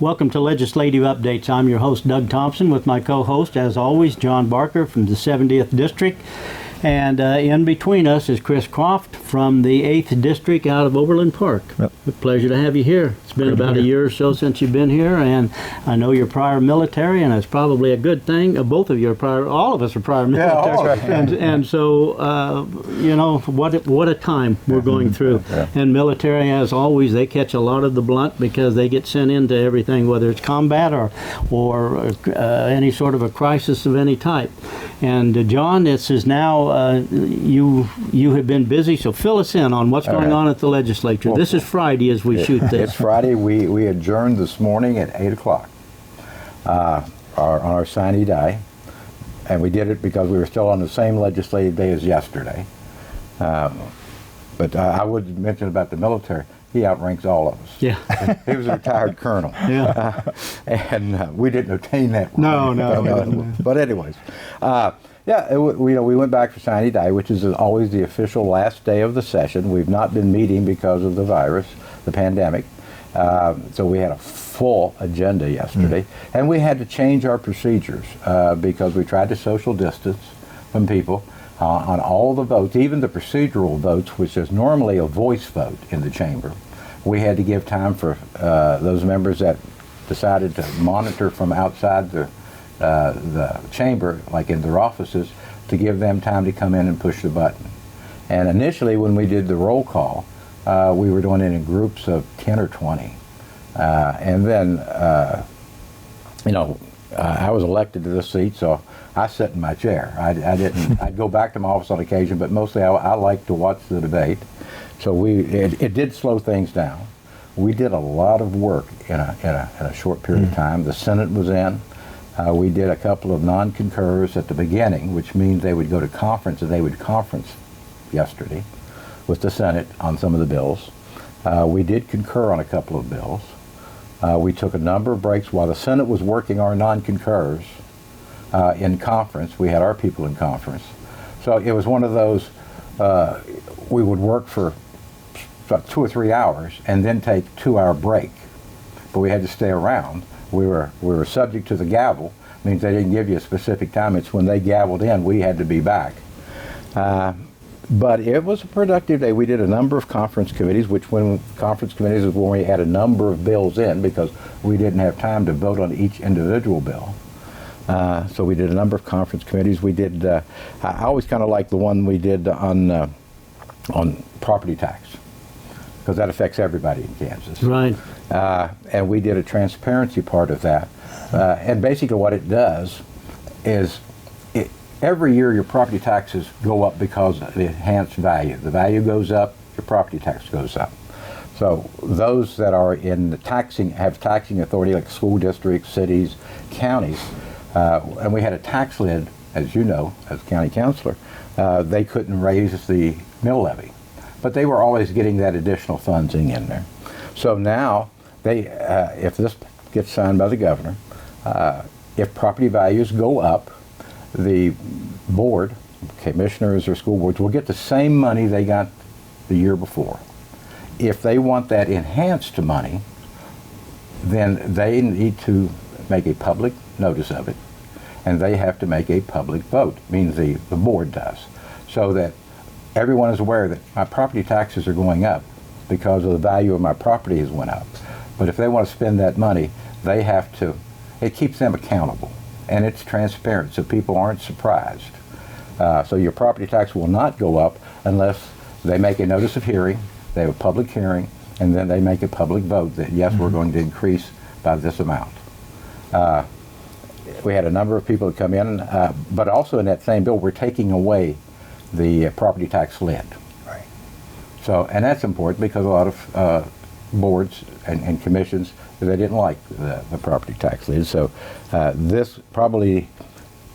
Welcome to Legislative Updates. I'm your host, Doug Thompson, with my co-host, as always, John Barker from the 70th District. And in between us is Chris Croft from the 8th District out of Overland Park. Yep. A pleasure to have you here. It's been about a year or so since you've been here, and I know you're prior military, and it's probably a good thing. Both of you are prior, all of us are prior military. And so, you know, what a time we're going through. Yeah. And military, as always, they catch a lot of the blunt because they get sent into everything, whether it's combat or any sort of a crisis of any type. And John, this is now, you have been busy, so fill us in on what's going on at the legislature. Well, this is Friday as we shoot this. It's Friday. We adjourned this morning at 8 o'clock on our sine die, and we did it because we were still on the same legislative day as yesterday. But I would mention about the military. He outranks all of us. Yeah. He was a retired colonel. Yeah. And we didn't obtain that. No. But anyways, we went back for sine die, which is always the official last day of the session. We've not been meeting because of the virus, the pandemic. So we had a full agenda yesterday, and we had to change our procedures because we tried to social distance from people. On all the votes, even the procedural votes, which is normally a voice vote in the chamber, we had to give time for those members that decided to monitor from outside the chamber, like in their offices, to give them time to come in and push the button. And initially, when we did the roll call, we were doing it in groups of 10 or 20. And then, I was elected to this seat, so I sat in my chair. I'd go back to my office on occasion, but mostly I like to watch the debate. So it did slow things down. We did a lot of work in a short period of time. The Senate was in. We did a couple of non-concurs at the beginning, which means they would go to conference, and they would conference yesterday with the Senate on some of the bills. We did concur on a couple of bills. We took a number of breaks while the Senate was working our non-concurs in conference. We had our people in conference. So it was one of those, we would work for about 2 or 3 hours and then take 2-hour break. But we had to stay around. We were subject to the gavel. Means they didn't give you a specific time. It's when they gavelled in, we had to be back. But it was a productive day. We did a number of conference committees, conference committees is when we had a number of bills in because we didn't have time to vote on each individual bill. So we did a number of conference committees. We did, I always kind of like the one we did on property tax, because that affects everybody in Kansas. Right. And we did a transparency part of that. And basically what it does is every year your property taxes go up because of the enhanced value. The value goes up, your property tax goes up. So those that are in the have taxing authority, like school districts, cities, counties, and we had a tax lid, as you know, as county councilor, they couldn't raise the mill levy. But they were always getting that additional funding in there. So now, if this gets signed by the governor, if property values go up, the board, commissioners or school boards, will get the same money they got the year before. If they want that enhanced money, then they need to make a public notice of it, and they have to make a public vote, means the board does, so that everyone is aware that my property taxes are going up because of the value of my property has went up. But if they want to spend that money, they have to, it keeps them accountable. And it's transparent, so people aren't surprised. So your property tax will not go up unless they make a notice of hearing, they have a public hearing, and then they make a public vote that, yes, we're going to increase by this amount. We had a number of people that come in, but also in that same bill, we're taking away the property tax lid. Right. So, and that's important because a lot of boards and commissions, they didn't like the property tax lid. So this probably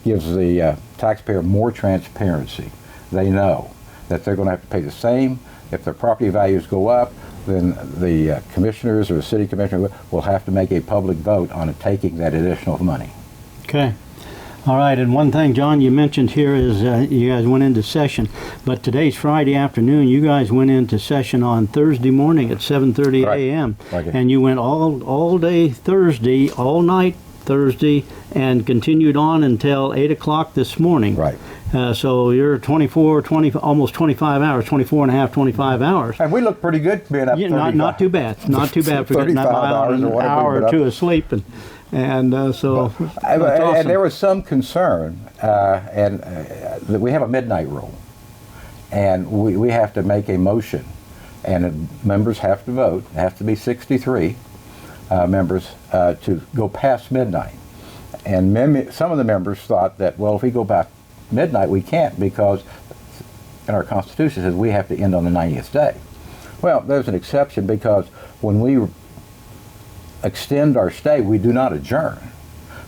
gives the taxpayer more transparency. They know that they're going to have to pay the same. If their property values go up, then the commissioners or the city commissioner will have to make a public vote on taking that additional money. Okay. All right, and one thing, John, you mentioned here is you guys went into session, but today's Friday afternoon. You guys went into session on Thursday morning at 7:30 Right. a.m. Right. And you went all day Thursday, all night Thursday, and continued on until 8 o'clock this morning. Right. So you're 20, almost 25 hours, 24 and a half, 25 hours. And we look pretty good being up Yeah, 35. not too bad. Not too bad for getting 35 hours or an whatever hour we've or been two up. of sleep. And so that's And awesome. there was some concern, that we have a midnight rule, and we have to make a motion, and members have to vote. It has to be 63 members to go past midnight. And some of the members thought that, well, if we go past midnight, we can't, because in our Constitution it says we have to end on the 90th day. Well, there's an exception, because when we extend our stay, we do not adjourn.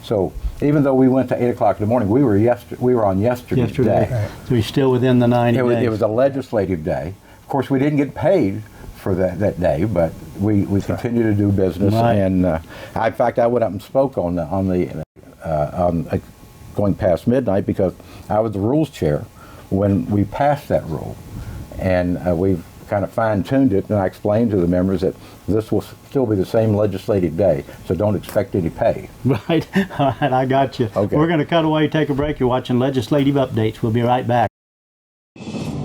So even though we went to 8 o'clock in the morning, we were on yesterday's day. Right. So you're still within the 90 days. It was a legislative day. Of course, we didn't get paid for that day, but we continue to do business. Right. And in fact, I went up and spoke on going past midnight, because I was the rules chair when we passed that rule, and we've kind of fine-tuned it, and I explained to the members that this will still be the same legislative day, so don't expect any pay. Right. All right, I got you. Okay. We're going to cut away, take a break. You're watching Legislative Updates. We'll be right back.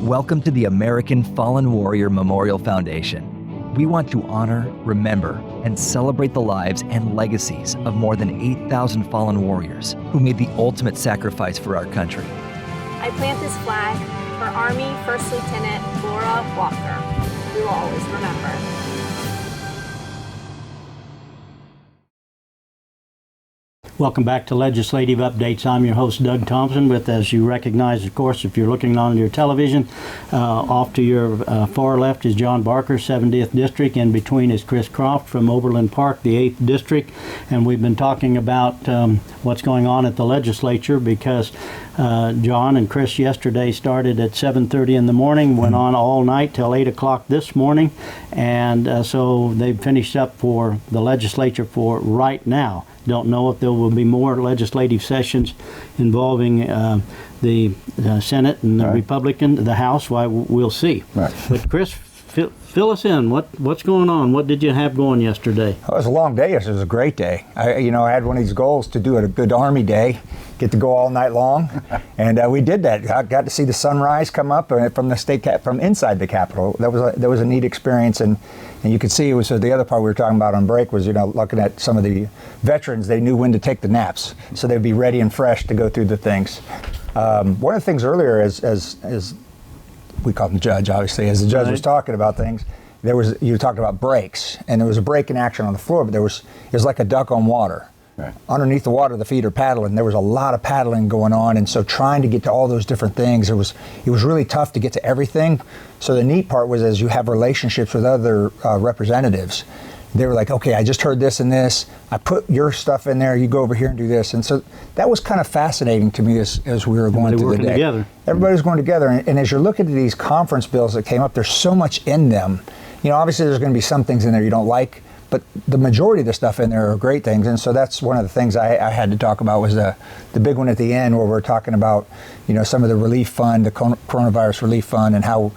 Welcome to the American Fallen Warrior Memorial Foundation. We want to honor, remember, and celebrate the lives and legacies of more than 8,000 fallen warriors who made the ultimate sacrifice for our country. I plant this flag for Army First Lieutenant Laura Walker. We will always remember. Welcome back to Legislative Updates. I'm your host, Doug Thompson, with, as you recognize, of course, if you're looking on your television, off to your far left is John Barker, 70th District. In between is Chris Croft from Overland Park, the 8th District. And we've been talking about what's going on at the legislature, because John and Chris yesterday started at 7:30 in the morning, went on all night till 8 o'clock this morning. And so they've finished up for the legislature for right now. Don't know if there will be more legislative sessions involving the Senate and the Republican, the House. Why, we'll see. Right. But Chris, fill us in. What's going on? What did you have going yesterday? Well, it was a long day. It was a great day. I had one of these goals to do a good Army day, get to go all night long, and we did that. I got to see the sunrise come up from the from inside the Capitol. That was a neat experience, and you could see it was the other part we were talking about on break was looking at some of the veterans. They knew when to take the naps, so they'd be ready and fresh to go through the things. One of the things earlier, as we call him the judge, obviously, as the judge was talking about things, you talked about breaks, and there was a break in action on the floor, but it was like a duck on water. Right. Underneath the water, the feet are paddling. There was a lot of paddling going on, and so trying to get to all those different things, it was really tough to get to everything. So the neat part was, as you have relationships with other representatives, they were like, okay, I just heard this and this. I put your stuff in there. You go over here and do this. And so that was kind of fascinating to me as we were going through the day. Together. Everybody's going together, and as you're looking at these conference bills that came up, there's so much in them. Obviously there's going to be some things in there you don't like, but the majority of the stuff in there are great things. And so that's one of the things I had to talk about was the big one at the end, where we're talking about some of the relief fund, the coronavirus relief fund, and how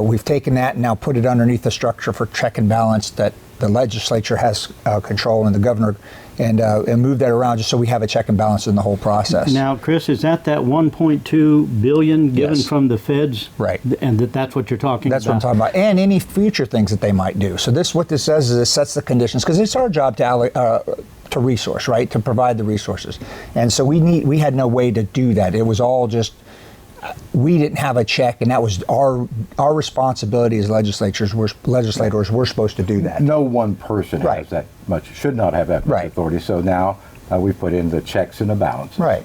we've taken that and now put it underneath the structure for check and balance that the legislature has control, and the governor, and move that around just so we have a check and balance in the whole process. Now, Chris, is that $1.2 billion given Yes. from the feds? Right. And that's what you're talking That's about? what I'm talking about, and any future things that they might do. So what this says is it sets the conditions, because it's our job to resource, right, to provide the resources. And so we had no way to do that. It was all just, we didn't have a check, and that was our responsibility as legislators. We're supposed to do that. No one person Right. has that much, should not have that much Right. authority. So now we put in the checks and the balances. Right.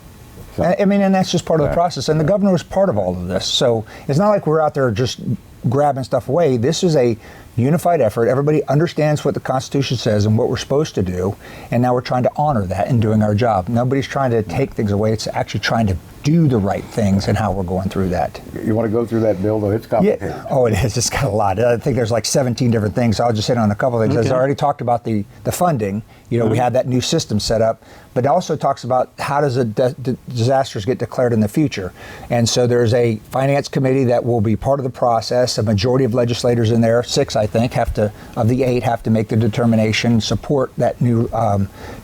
So- And that's just part of the process. And the governor was part of all of this. So it's not like we're out there just grabbing stuff away. This is a unified effort. Everybody understands what the Constitution says and what we're supposed to do. And now we're trying to honor that in doing our job. Nobody's trying to take things away. It's actually trying to do the right things and how we're going through that. You want to go through that bill, though? It's complicated. Yeah. Oh, it is. It's got a lot. I think there's like 17 different things. So I'll just hit on a couple of things. As I already talked about the funding. We have that new system set up, but it also talks about how does disasters get declared in the future. And so there's a finance committee that will be part of the process. A majority of legislators in there, 6 I think, of the 8 have to make the determination, support that new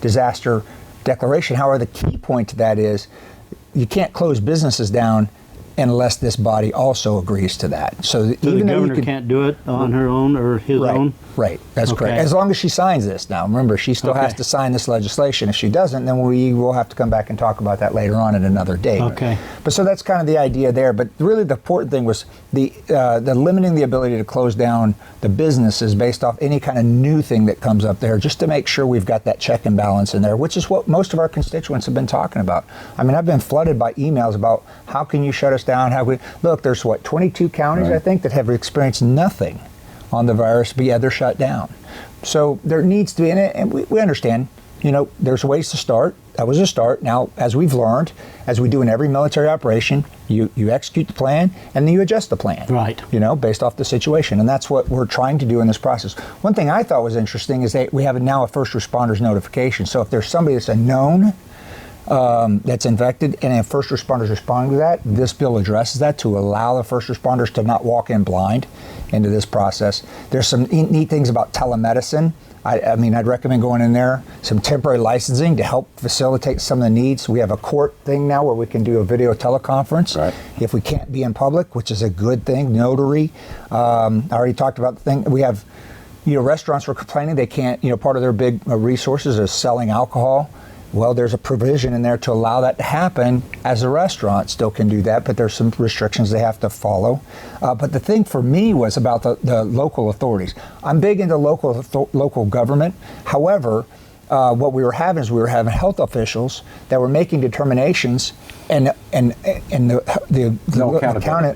disaster declaration. However, the key point to that is you can't close businesses down unless this body also agrees to that. So the governor can't do it on her own or his own? Right, that's correct. As long as she signs this now. Remember, she still has to sign this legislation. If she doesn't, then we will have to come back and talk about that later on at another date. Okay. But so that's kind of the idea there. But really the important thing was the limiting the ability to close down the businesses based off any kind of new thing that comes up there, just to make sure we've got that check and balance in there, which is what most of our constituents have been talking about. I mean, I've been flooded by emails about how can you shut us down? Look, there's 22 counties, I think, that have experienced nothing on the virus, but yeah, they're shut down. So there needs to be, and we understand, there's ways to start. That was a start. Now, as we've learned, as we do in every military operation, you execute the plan and then you adjust the plan. Right. Based off the situation. And that's what we're trying to do in this process. One thing I thought was interesting is that we have now a first responders notification. So if there's somebody that's a known that's infected and if first responders respond to that, this bill addresses that to allow the first responders to not walk in blind into this process. There's some neat things about telemedicine. I mean, I'd recommend going in there, some temporary licensing to help facilitate some of the needs. We have a court thing now where we can do a video teleconference if we can't be in public, which is a good thing. Notary. I already talked about the thing. We have, restaurants were complaining they can't, part of their big resources is selling alcohol. Well, there's a provision in there to allow that to happen as a restaurant still can do that, but there's some restrictions they have to follow. But the thing for me was about the local authorities. I'm big into local government. However, what we were having is health officials that were making determinations and the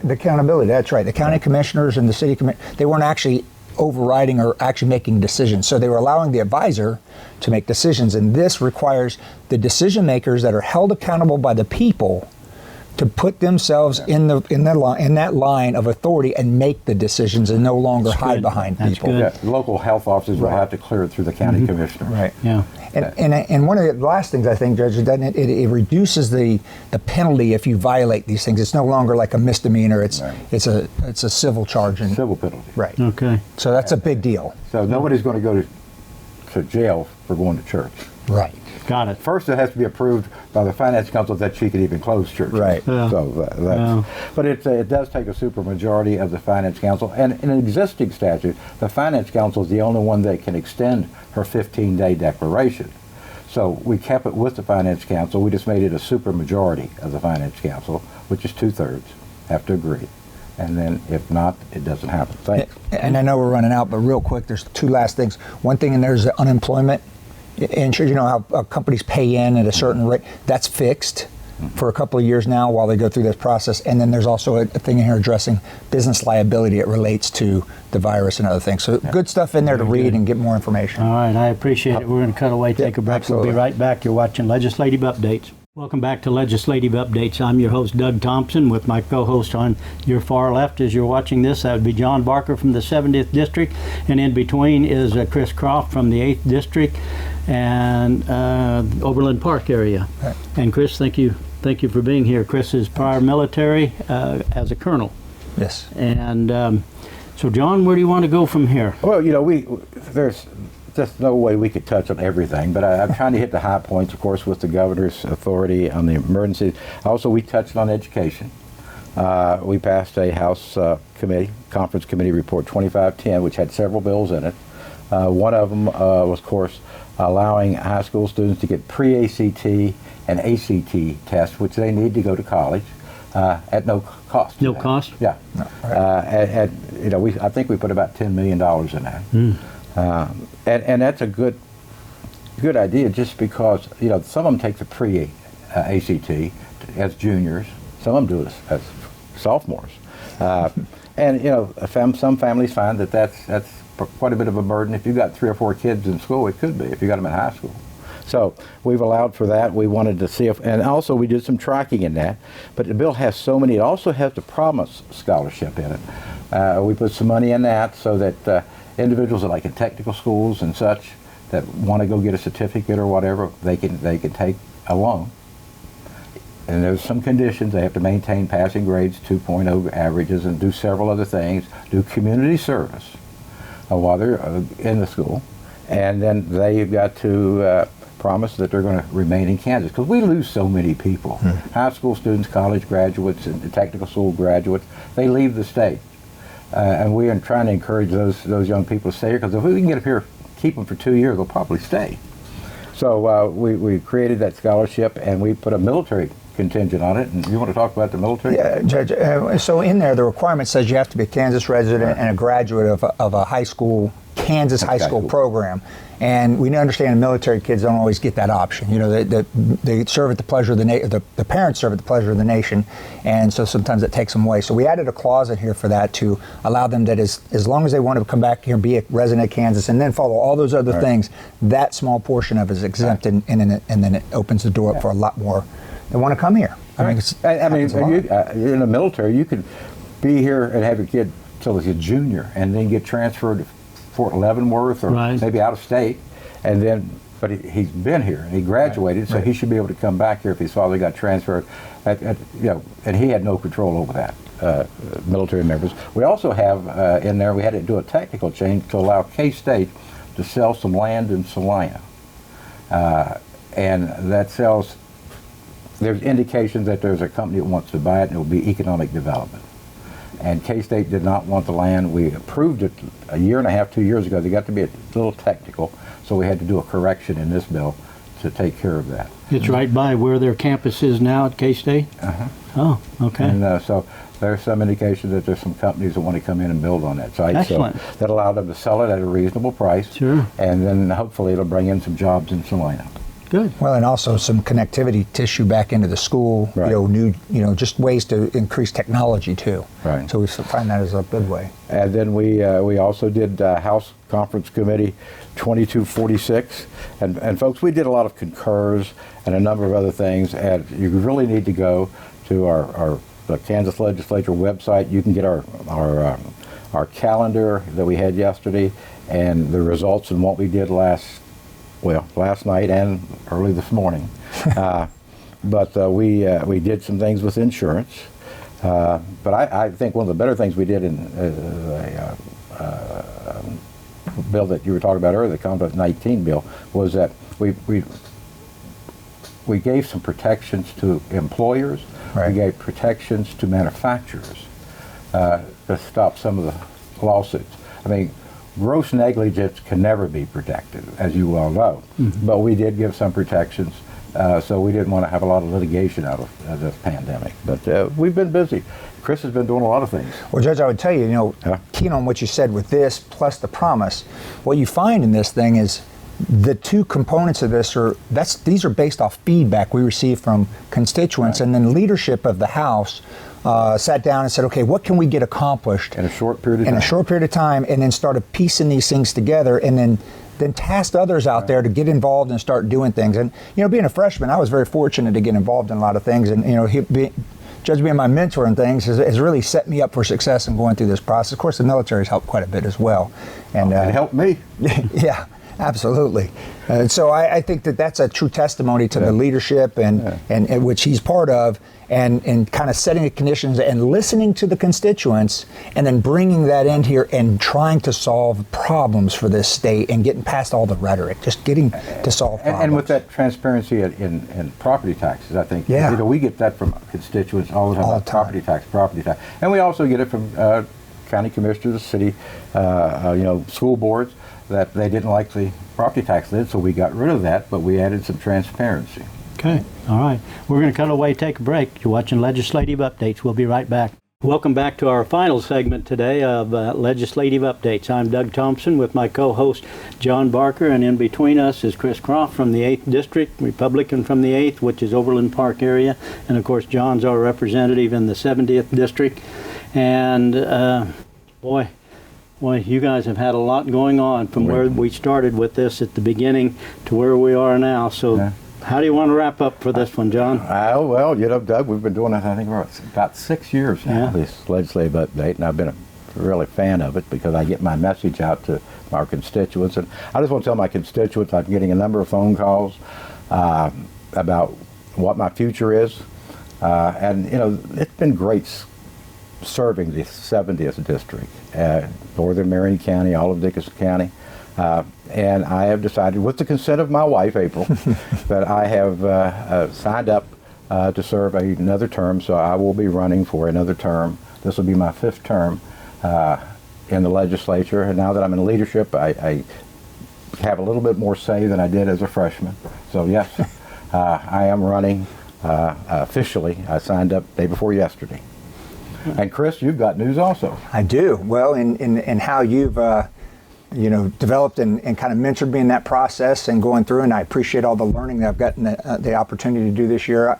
accountability. That's right. The county commissioners and the city commissioners, they weren't actually overriding or actually making decisions. So they were allowing the advisor to make decisions, and this requires the decision makers that are held accountable by the people to put themselves in that line of authority and make the decisions and no longer hide behind people. Yeah, local health officers will have to clear it through the county commissioner. Right. Yeah. And one of the last things I think, Judge, it reduces the penalty if you violate these things. It's no longer like a misdemeanor. It's a civil charge and civil penalty. Right. Okay. So that's a big deal. So nobody's going to go to jail for going to church. Right. Got it. First, it has to be approved by the finance council that she can even close churches. Right. Yeah. So but it does take a supermajority of the finance council, and in an existing statute, the finance council is the only one that can extend her 15-day declaration. So we kept it with the finance council. We just made it a supermajority of the finance council, which is 2/3 have to agree. And then if not, it doesn't happen. Thanks. And I know we're running out, but real quick, there's 2 last things. One thing in there is the unemployment insurance. How companies pay in at a certain rate. That's fixed for a couple of years now while they go through this process. And then there's also a thing in here addressing business liability. It relates to the virus and other things. So good stuff in there to read and get more information. All right, I appreciate it. We're going to cut away, take a break. Absolutely. We'll be right back. You're watching Legislative Updates. Welcome back to Legislative Updates. I'm your host, Doug Thompson, with my co-host on your far left as you're watching this. That would be John Barker from the 70th District, and in between is Chris Croft from the 8th District and Overland Park area. Right. And Chris, thank you for being here. Chris is prior military as a colonel. Yes. And so, John, where do you want to go from here? Well, there's just no way we could touch on everything, but I'm trying to hit the high points, of course, with the governor's authority on the emergencies. Also, we touched on education. We passed a House Conference Committee Report 2510, which had several bills in it. One of them was, of course, allowing high school students to get pre-ACT and ACT tests, which they need to go to college at no cost. No cost? Yeah. No. Right. I think we put about $10 million in that. And that's a good idea, just because some of them take the pre-ACT as juniors, some of them do it as sophomores, and some families find that that's quite a bit of a burden. If you've got 3 or 4 kids in school, it could be if you got them in high school. So we've allowed for that. We wanted to see if, and also we did some tracking in that. But the bill has so many. It also has the Promise Scholarship in it. We put some money in that so that individuals that like in technical schools and such that want to go get a certificate or whatever, they can take a loan. And there's some conditions. They have to maintain passing grades, 2.0 averages, and do several other things. Do community service while they're in the school, and then they've got to promise that they're going to remain in Kansas, because we lose so many people. High school students, college graduates, and technical school graduates, they leave the state. And we are trying to encourage those young people to stay here, because if we can get up here, keep them for 2 years, they'll probably stay. So we created that scholarship, and we put a military contingent on it. And you want to talk about the military? Yeah, Judge. So in there, the requirement says you have to be a Kansas resident and a graduate of a high school, Kansas high school program. And we understand the military kids don't always get that option. You know, they serve at the pleasure of the parents serve at the pleasure of the nation, and so sometimes it takes them away. So we added a clause in here for that to allow them that as long as they want to come back here and be a resident of Kansas and then follow all those other things, that small portion of it is exempt, and then it opens the door up for a lot more that want to come here. I mean, in the military, you could be here and have your kid till he's a junior, and then get transferred to Fort Leavenworth or maybe out of state, and then, but he's been here and he graduated, so he should be able to come back here if his father got transferred. You know, and he had no control over that. Military members. We also have in there, we had to do a technical change to allow K-State to sell some land in Salina, and that sells. There's indications that there's a company that wants to buy it, and it will be economic development. And K-State did not want the land. We approved it a year and a half, 2 years ago. They got to be a little technical, so we had to do a correction in this bill to take care of that. It's right by where their campus is now at K-State? Oh, okay. And so there's some indication that there's some companies that want to come in and build on that site. Excellent. So that allowed them to sell it at a reasonable price. Sure. And then hopefully it'll bring in some jobs in Salina. Good. Well, and also some connectivity tissue back into the school. Right. Just ways to increase technology too. Right. So we find that as a good way. And then we also did House Conference Committee 2246, and folks, we did a lot of concurs and a number of other things. And you really need to go to the Kansas Legislature website. You can get our calendar that we had yesterday and the results and what we did last night and early this morning. But we did some things with insurance. But I think one of the better things we did in the bill that you were talking about earlier, the Compact 19 bill, was that we gave some protections to employers. We gave protections to manufacturers to stop some of the lawsuits. I mean, gross negligence can never be protected, as you well know. But we did give some protections, so we didn't want to have a lot of litigation out of this pandemic. But we've been busy. Chris has been doing a lot of things. Well, Judge, I would tell you, keen on what you said with this plus the promise, what you find in this thing is the two components of this these are based off feedback we receive from constituents, and then leadership of the House sat down and said, okay, what can we get accomplished in a short period of time, and then started piecing these things together, and then tasked others out there to get involved and start doing things. And being a freshman, I was very fortunate to get involved in a lot of things, and Judge being my mentor and things has really set me up for success in going through this process. Of course, the military has helped quite a bit as well. And it helped me. Yeah, absolutely. So I think that's a true testimony to the leadership and which he's part of, and kind of setting the conditions and listening to the constituents, and then bringing that in here and trying to solve problems for this state and getting past all the rhetoric, just getting to solve problems. And with that transparency in property taxes, I think we get that from constituents all the time. Property tax. And we also get it from county commissioners, city, school boards, that they didn't like the property tax lid, so we got rid of that, but we added some transparency. Okay, all right. We're going to cut away, take a break. You're watching Legislative Updates. We'll be right back. Welcome back to our final segment today of Legislative Updates. I'm Doug Thompson with my co-host John Barker, and in between us is Chris Croft from the 8th District, Republican from the 8th, which is Overland Park area, and of course John's our representative in the 70th District. And Well, you guys have had a lot going on from where we started with this at the beginning to where we are now. So Yeah. how do you want to wrap up for this one, John? Well, Doug, we've been doing it, I think, for about 6 years now, Yeah. this legislative update, and I've been a really fan of it because I get my message out to our constituents. And I just want to tell my constituents I'm getting a number of phone calls about what my future is. And, it's been great serving the 70th district, northern Marion County, all of Dickinson County. And I have decided, with the consent of my wife, April, that I have signed up to serve another term, so I will be running for another term. This will be my 5th term in the legislature, and now that I'm in leadership, I have a little bit more say than I did as a freshman. So yes, I am running officially. I signed up day before yesterday. And Chris, you've got news also. I do. Well, in how you've developed and kind of mentored me in that process and going through, and I appreciate all the learning that I've gotten the opportunity to do this year.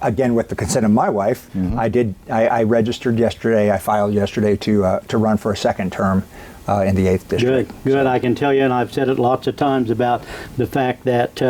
Again, with the consent of my wife, I registered yesterday. I filed yesterday to run for a 2nd term in the 8th district. Good. I can tell you, and I've said it lots of times about the fact that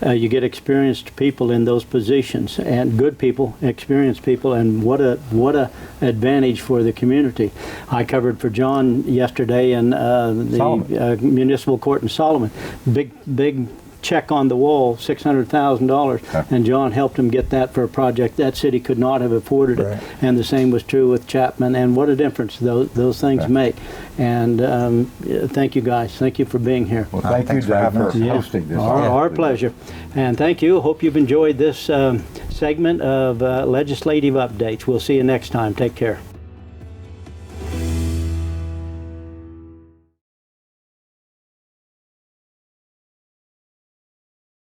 you get experienced people in those positions, and good people, experienced people, and what a advantage for the community. I covered for John yesterday in the municipal court in Solomon. Big check on the wall, $600,000, and John helped him get that for a project that city could not have afforded it. And the same was true with Chapman, and what a difference those things make. And thank you guys. Thank you for being here. Well, thank you, Doug, for hosting this. Our pleasure. And thank you. Hope you've enjoyed this segment of Legislative Updates. We'll see you next time. Take care.